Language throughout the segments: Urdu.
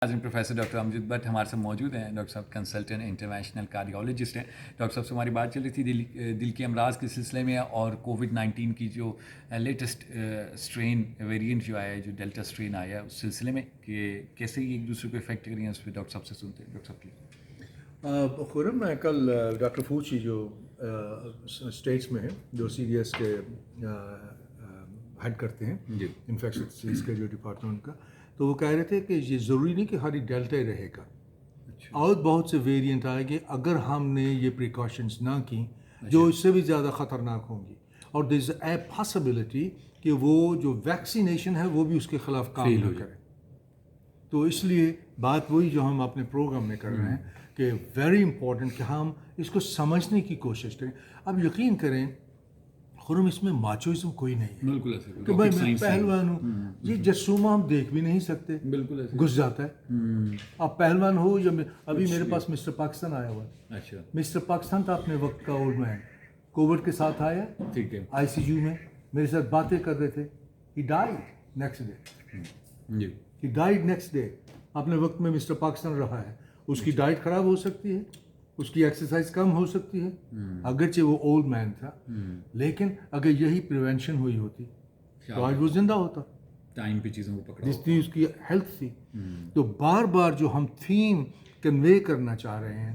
ناظرین، پروفیسر ڈاکٹر امجد بٹ ہمارے ساتھ موجود ہیں. ڈاکٹر صاحب کنسلٹنٹ انٹرونشنل کارڈیالوجسٹ ہیں. ڈاکٹر صاحب سے ہماری بات چل رہی تھی دل کے امراض کے سلسلے میں اور کووڈ-19 کی جو لیٹسٹ اسٹرین ویریئنٹ جو آیا ہے، جو ڈیلٹا اسٹرین آیا ہے، اس سلسلے میں کہ کیسے ایک دوسرے کو افیکٹ کر رہی ہیں، اس پہ ڈاکٹر صاحب سے سنتے ہیں. ڈاکٹر صاحب کی خرم، میں کل ڈاکٹر فوچی جو اسٹیٹس میں ہیں، جو سی ڈی ایس کے ہیڈ کرتے ہیں انفیکشن ڈیزیز کے جو ڈپارٹمنٹ کا، تو وہ کہہ رہے تھے کہ یہ ضروری نہیں کہ خالی ڈیلٹا ہی رہے گا، اور بہت سے ویریئنٹ آئے گے اگر ہم نے یہ پریکاشنس نہ کی جو اس سے بھی زیادہ خطرناک ہوں گی. اور دیر از اے پاسبلٹی کہ وہ جو ویکسینیشن ہے وہ بھی اس کے خلاف کام نہ کرے. تو اس لیے بات وہی جو ہم اپنے پروگرام میں کر رہے ہیں کہ ویری امپورٹنٹ کہ ہم اس کو سمجھنے کی کوشش کریں. اب یقین کریں خرم، اس میں ماچوازم کوئی نہیں ہے. بالکل ایسے کہ بھائی میں پہلوان ہوں جی، جسومہ ہم دیکھ بھی نہیں سکتے، بالکل گھس جاتا ہے. آپ پہلوان ہو یا ابھی میرے پاس مسٹر پاکستان آیا ہوا ہے. اچھا، مسٹر پاکستان تھا اپنے وقت کا اولڈ مین، کووڈ کے ساتھ آیا، ٹھیک ہے آئی سی یو میں میرے ساتھ باتیں کر رہے تھے. ہی ڈائیڈ نیکسٹ ڈے، جی، ہی ڈائیڈ نیکسٹ ڈے. اپنے وقت میں مسٹر پاکستان رہا ہے. اس کی ڈائٹ خراب ہو سکتی ہے، اس کی ایکسرسائز کم ہو سکتی ہے، اگرچہ وہ اولڈ مین تھا، لیکن اگر یہی پریونشن ہوئی ہوتی تو آج وہ زندہ ہوتا. ٹائم پہ چیزوں کو پکڑا جتنی اس کی ہیلتھ تھی. تو بار بار جو ہم تھیم کنوے کرنا چاہ رہے ہیں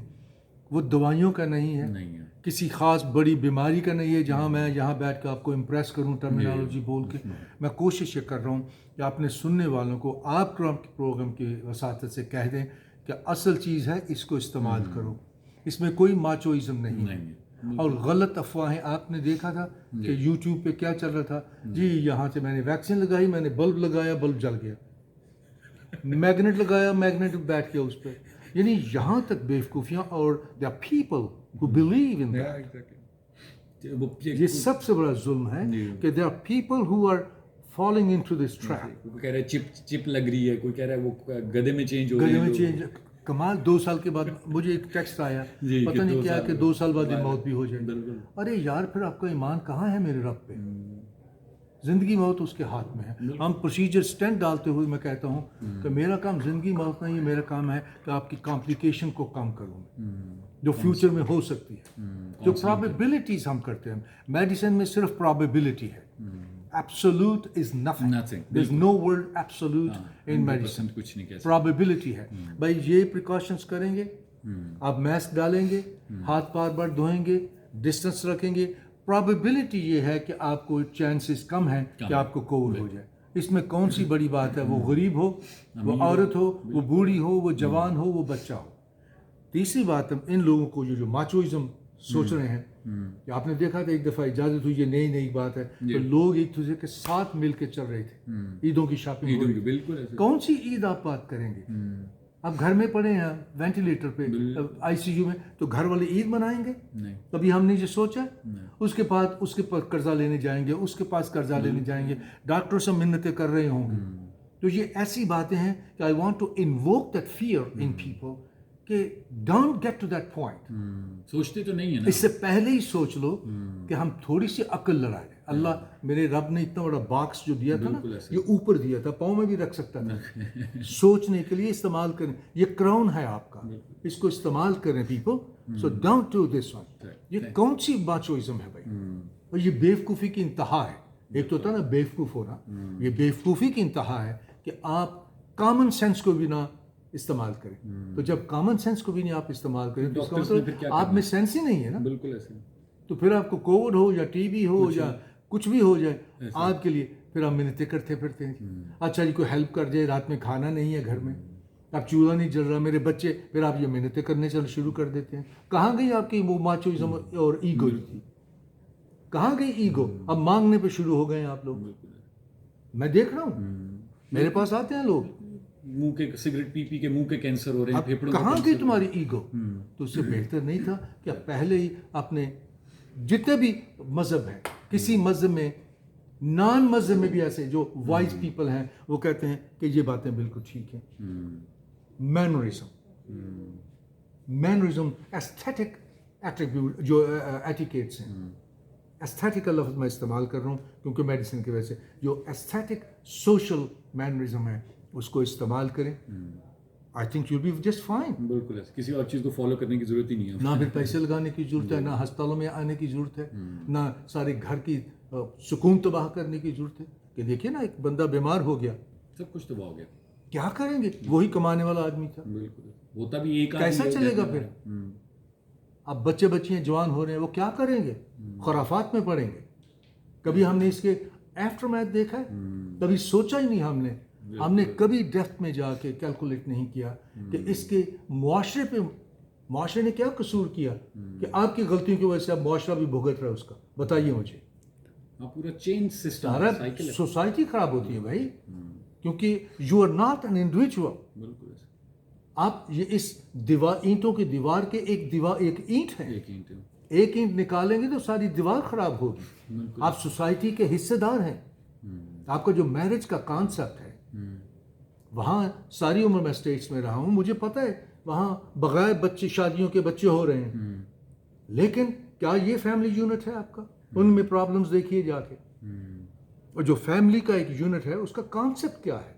وہ دوائیوں کا نہیں ہے، کسی خاص بڑی بیماری کا نہیں ہے جہاں میں یہاں بیٹھ کے آپ کو امپریس کروں ٹرمینالوجی بول کے. میں کوشش یہ کر رہا ہوں کہ اپنے سننے والوں کو آپ پروگرام کی وساطت سے کہہ دیں کہ اصل چیز ہے، اس کو استعمال کرو. اس میں کوئی ماچوازم نہیں ہے. اور غلط افواہیں آپ نے دیکھا تھا کہ یوٹیوب پہ کیا چل رہا تھا، جی یہاں سے میں نے ویکسین لگائی، میں نے بلب لگایا، بلب جل گیا، میگنیٹ لگایا، میگنیٹ بیٹھ گیا اس پہ. یعنی یہاں تک بیوقوفیاں. اور there are people who believe in that. یہ سب سے بڑا ظلم ہے کہ there are people who are falling into this trap. کوئی کہہ رہا ہے چپ لگ رہی ہے، کوئی کہہ رہا ہے وہ گدے میں چینج ہو رہی ہے. گدے میں چینج کمال. 2 سال کے بعد مجھے ایک ٹیکسٹ آیا، پتہ نہیں کیا کہ 2 سال بعد یہ موت بھی ہو جائے. ارے یار، پھر آپ کا ایمان کہاں ہے میرے رب پہ؟ زندگی موت اس کے ہاتھ میں ہے. ہم پروسیجر اسٹینٹ ڈالتے ہوئے میں کہتا ہوں کہ میرا کام زندگی موت نہیں ہے، میرا کام ہے کہ آپ کی کمپلیکیشن کو کم کروں جو فیوچر میں ہو سکتی ہے. جو پرابیبلٹیز ہم کرتے ہیں، میڈیسن میں صرف پرابیبلٹی ہے. Absolute is nothing. There's no word absolute in medicine. کچھ نہیں کہہ سکتے. Probability ہے. بھائی یہ پریکاشنس کریں گے، آپ ماسک ڈالیں گے، ہاتھ بار بار دھوئیں گے، ڈسٹینس رکھیں گے، پرابیبلٹی یہ ہے کہ آپ کو چانسز کم ہیں کہ آپ کو کووڈ ہو جائے. اس میں کون سی بڑی بات ہے؟ وہ غریب ہو، وہ عورت ہو، وہ بوڑھی ہو، وہ جوان ہو، وہ بچہ ہو. تیسری بات، ہم ان لوگوں کو جو ماچوازم سوچ رہے ہیں کہ آپ نے دیکھا تھا ایک دفعہ اجازت ہوئی، یہ نئی بات ہے تو لوگ ایک دوسرے کے ساتھ مل کے چل رہے تھے، عیدوں کی شاپنگ ہو رہی. بالکل. کون سی عید آپ بات کریں گے؟ آپ گھر میں پڑے ہیں وینٹیلیٹر پہ، آئی سی یو میں، تو گھر والے عید منائیں گے؟ کبھی ہم نے یہ سوچا؟ اس کے بعد اس کے پاس قرضہ لینے جائیں گے، اس کے پاس قرضہ لینے جائیں گے، ڈاکٹر سے منتیں کر رہے ہوں گے. تو یہ ایسی باتیں ہیں کہ I want to invoke that fear in people کہ don't get to that point. سوچتے تو نہیں ہے نا، اس سے پہلے ہی سوچ لو کہ ہم تھوڑی سی عقل لڑائیں. اللہ میرے رب نے اتنا بڑا باکس جو دیا تھا نا، یہ اوپر دیا تھا، پاؤں میں بھی رکھ سکتا تھا، سوچنے کے لیے استعمال کریں. یہ کراؤن ہے آپ کا، اس کو استعمال کریں people. So don't do this one. یہ کون سی ماچوازم ہے بھائی؟ اور یہ بیوقوفی کی انتہا ہے. ایک تو ہوتا نا بیوقوف ہونا، یہ بیوقوفی کی انتہا ہے کہ آپ کامن سینس کو بھی نہ استعمال کریں. تو جب کامن سینس کو بھی نہیں آپ استعمال کریں تو اس کا مطلب آپ میں سینس ہی نہیں ہے نا. بالکل ایسے. تو پھر آپ کو کووڈ ہو یا ٹی بی ہو یا کچھ بھی ہو جائے آپ کے لیے، پھر آپ منتیں کرتے پھرتے ہیں. اچھا جی کوئی ہیلپ کر جائے، رات میں کھانا نہیں ہے گھر میں، اب چولہا نہیں جل رہا، میرے بچے، پھر آپ یہ منتیں کرنے شروع کر دیتے ہیں. کہاں گئی آپ کی وہ ماچوازم اور ایگو تھی؟ کہاں گئی ایگو؟ اب مانگنے پہ شروع ہو گئے ہیں آپ لوگ. میں دیکھ رہا ہوں میرے پاس آتے ہیں لوگ، منہ کے سگریٹ پی کے منہ کے کینسر ہو رہے ہیں، پھیپھڑوں کے. کہاں گئی تمہاری ایگو؟ تو اس سے بہتر نہیں تھا کہ پہلے ہی اپنے جتنے بھی مذہب ہیں، کسی مذہب میں، نان مذہب میں بھی ایسے جو وائز پیپل ہیں وہ کہتے ہیں کہ یہ باتیں بالکل ٹھیک ہیں. مینرزم ایستھیٹک ایٹریبیوٹ جو ایٹیکیٹس ہیں، ایستھیٹک کا لفظ میں استعمال کر رہا ہوں کیونکہ میڈیسن کی وجہ سے جو ایستھیٹک سوشل مینرزم ہے اس کو استعمال کریں. I think you'll be just fine. بالکل ایسے کسی اور چیز کو فالو کرنے کی ضرورت ہی نہیں ہے. نہ پھر پیسے لگانے کی ضرورت ہے، نہ ہسپتالوں میں آنے کی ضرورت ہے، نہ سارے گھر کی سکون تباہ کرنے کی ضرورت ہے. کہ دیکھیے نا، ایک بندہ بیمار ہو گیا، سب کچھ تباہ ہو گیا. کیا کریں گے؟ وہی کمانے والا آدمی تھا. بالکل ہوتا بھی ایک کیسا چلے گا پھر؟ اب بچے بچیاں جوان ہو رہے ہیں، وہ کیا کریں گے؟ خرافات میں پڑیں گے. کبھی ہم نے اس کے آفٹر میتھ دیکھا ہے؟ کبھی سوچا ہی نہیں ہم نے کبھی ڈیپتھ میں جا کے کیلکولیٹ نہیں کیا کہ اس کے معاشرے نے کیا قصور کیا کہ آپ کی غلطیوں کی وجہ سے اب معاشرہ بھی بھگت رہا ہے اس کا. بتائیے مجھے. پورا چین سسٹم، سارا سوسائٹی خراب ہوتی ہے بھائی، کیونکہ you are not an individual. بالکل آپ یہ اس اینٹوں کی دیوار کے ایک اینٹ ہے، ایک اینٹ نکالیں گے تو ساری دیوار خراب ہوگی. آپ سوسائٹی کے حصے دار ہیں. آپ کا جو میرج کا کانسیپٹ ہے، وہاں ساری عمر میں اسٹیٹس میں رہا ہوں، مجھے پتہ ہے وہاں بغیر بچے شادیوں کے بچے ہو رہے ہیں. لیکن کیا یہ فیملی یونٹ ہے آپ کا؟ ان میں پرابلمز دیکھیے جا کے. اور جو فیملی کا ایک یونٹ ہے اس کا کانسیپٹ کیا ہے؟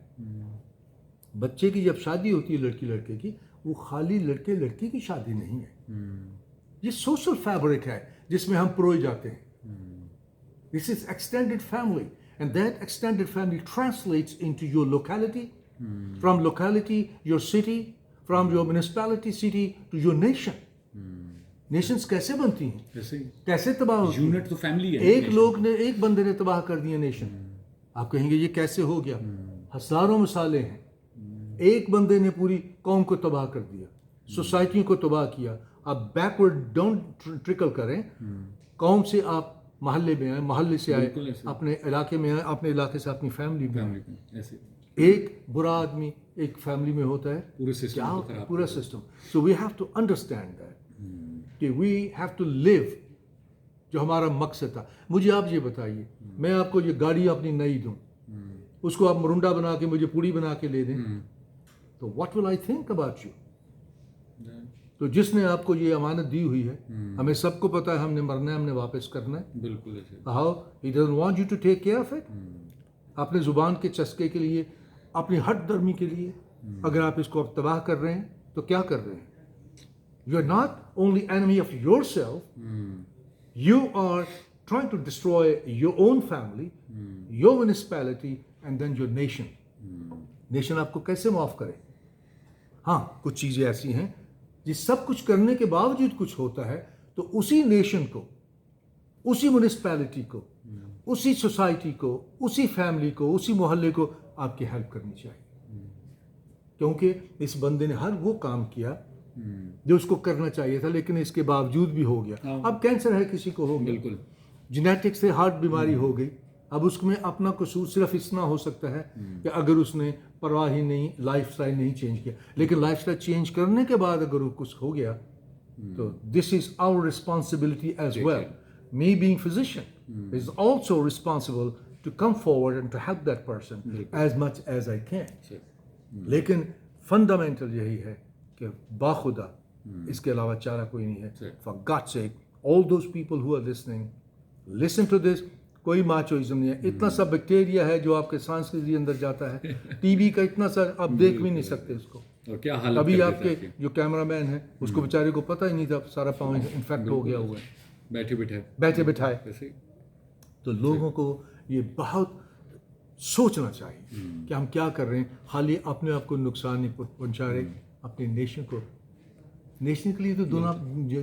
بچے کی جب شادی ہوتی ہے لڑکی لڑکے کی، وہ خالی لڑکے لڑکی کی شادی نہیں ہے، یہ سوشل فیبرک ہے جس میں ہم پروئے جاتے ہیں. This is extended family, and that extended family translates into your locality, from locality your city, from your municipality city to your nation. Nations کیسے بنتی ہیں، کیسے تباہ ہوتی ہیں؟ یونٹ تو فیملی ہے. ایک بندے نے تباہ کر دیا نیشن. آپ کہیں گے یہ کیسے ہو گیا؟ ہزاروں مثالیں ہیں. ایک بندے نے پوری قوم کو تباہ کر دیا، سوسائٹیوں کو تباہ کیا. آپ بیکورڈ ڈونٹ ٹرکل کریں. قوم سے آپ محلے میں آئے، محلے سے آئے اپنے علاقے میں آئے، اپنے علاقے سے اپنی فیملی میں آئے. ایک برا آدمی ایک فیملی میں ہوتا ہے، پورا system. So we have to understand that کہ وی ہیو ٹو لیو جو ہمارا مقصد تھا. مجھے آپ یہ بتائیے، میں آپ کو یہ گاڑی اپنی نئی دوں، اس کو آپ مرنڈا بنا کے مجھے پوڑی بنا کے لے دیں، تو what will I think about you? تو جس نے آپ کو یہ امانت دی ہوئی ہے، ہمیں سب کو پتا ہے ہم نے مرنا ہے، ہم نے واپس کرنا ہے. بالکل. How he doesn't want you to take care of it. اپنے زبان کے چسکے کے لیے، اپنی ہٹ درمی کے لیے اگر آپ اس کو تباہ کر رہے ہیں تو کیا کر رہے ہیں؟ You are not only enemy of yourself, you are trying to destroy your own family, your municipality, and then your nation. Nation آپ کو کیسے معاف کرے؟ ہاں کچھ چیزیں ایسی ہیں جس سب کچھ کرنے کے باوجود کچھ ہوتا ہے تو اسی نیشن کو، اسی میونسپیلٹی کو، اسی سوسائٹی کو، اسی فیملی کو، اسی محلے کو آپ کی ہیلپ کرنی چاہیے. کیونکہ اس بندے نے ہر وہ کام کیا جو اس کو کرنا چاہیے تھا، لیکن اس کے باوجود بھی ہو گیا. اب کینسر ہے کسی کو ہو گیا، بالکل جینیٹک سے ہارٹ بیماری ہو گئی. اب اس میں اپنا قصور صرف اتنا ہو سکتا ہے کہ اگر اس نے پرواہ ہی نہیں، لائف اسٹائل نہیں چینج کیا. لیکن لائف اسٹائل چینج کرنے کے بعد اگر وہ کچھ ہو گیا تو this is our responsibility as well. Me being physician is also responsible to come forward and to help that person as much as I can. لیکن فنڈامنٹل یہی ہے کہ باخدا اس کے علاوہ چارہ کوئی نہیں ہے. For God's sake, all those people who are listening, listen to this. کوئی ماچوئزم نہیں ہے. اتنا سا بیکٹیریا ہے جو آپ کے سانس کے ذریعے اندر جاتا ہے. ٹی بی کا اتنا سا آپ دیکھ بھی نہیں سکتے اس کو. ابھی آپ کے جو کیمرہ مین ہے اس کو بیچارے کو پتہ ہی نہیں تھا سارا پاؤں انفیکٹ ہو گیا ہوا ہے بیٹھے بٹھائے. تو لوگوں کو یہ بہت سوچنا چاہیے کہ ہم کیا کر رہے ہیں. خالی اپنے آپ کو نقصان نہیں پہنچا رہے، اپنے نیشن کو. نیشن کے لیے تو دونوں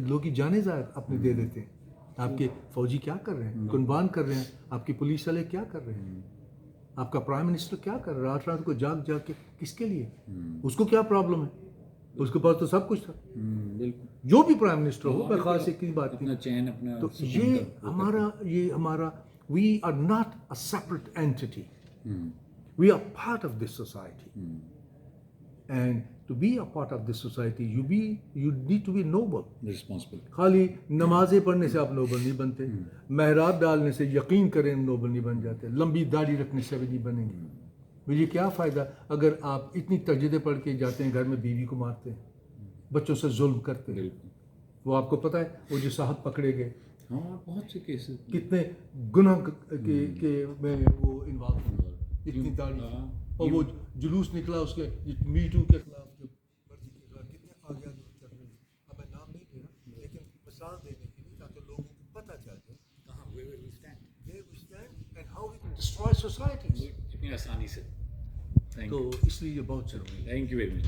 لوگ ہی جانے اپنے دے دیتے ہیں. آپ کے فوجی کیا کر رہے ہیں؟ قربان کر رہے ہیں. آپ کی پولیس والے کیا کر رہے ہیں؟ آپ کا پرائم منسٹر کیا کر رہا ہے رات رات کو جاگ کے کس کے لیے؟ اس کو کیا پرابلم ہے؟ اس کے پاس تو سب کچھ تھا. جو بھی پرائم منسٹر ہو، میں خاص ایک کی بات نہیں. تو یہ ہمارا we are not a separate entity, we are part of this society. And to be a part of this society you need to be noble. خالی نمازیں پڑھنے سے آپ نوبل نہیں بنتے، محراب ڈالنے سے یقین کریں نوبل نہیں بن جاتے، لمبی داڑھی رکھنے سے بھی نہیں بنیں گے. مجھے کیا فائدہ اگر آپ اتنی تجدیدیں پڑھ کے جاتے ہیں گھر میں بیوی کو مارتے ہیں، بچوں سے ظلم کرتے ہیں. وہ آپ کو پتہ ہے وہ جو صاحب پکڑے گئے بہت سے کیسز کتنے گناہ کے میں وہ انوالو ہوئے، اتنی داڑھی. اور وہ جلوس نکلا اس کے می ٹو کے خلاف جو destroy societies. اتنی آسانی سے. تو اس لیے یہ بہت ضروری ہے. Thank you very much.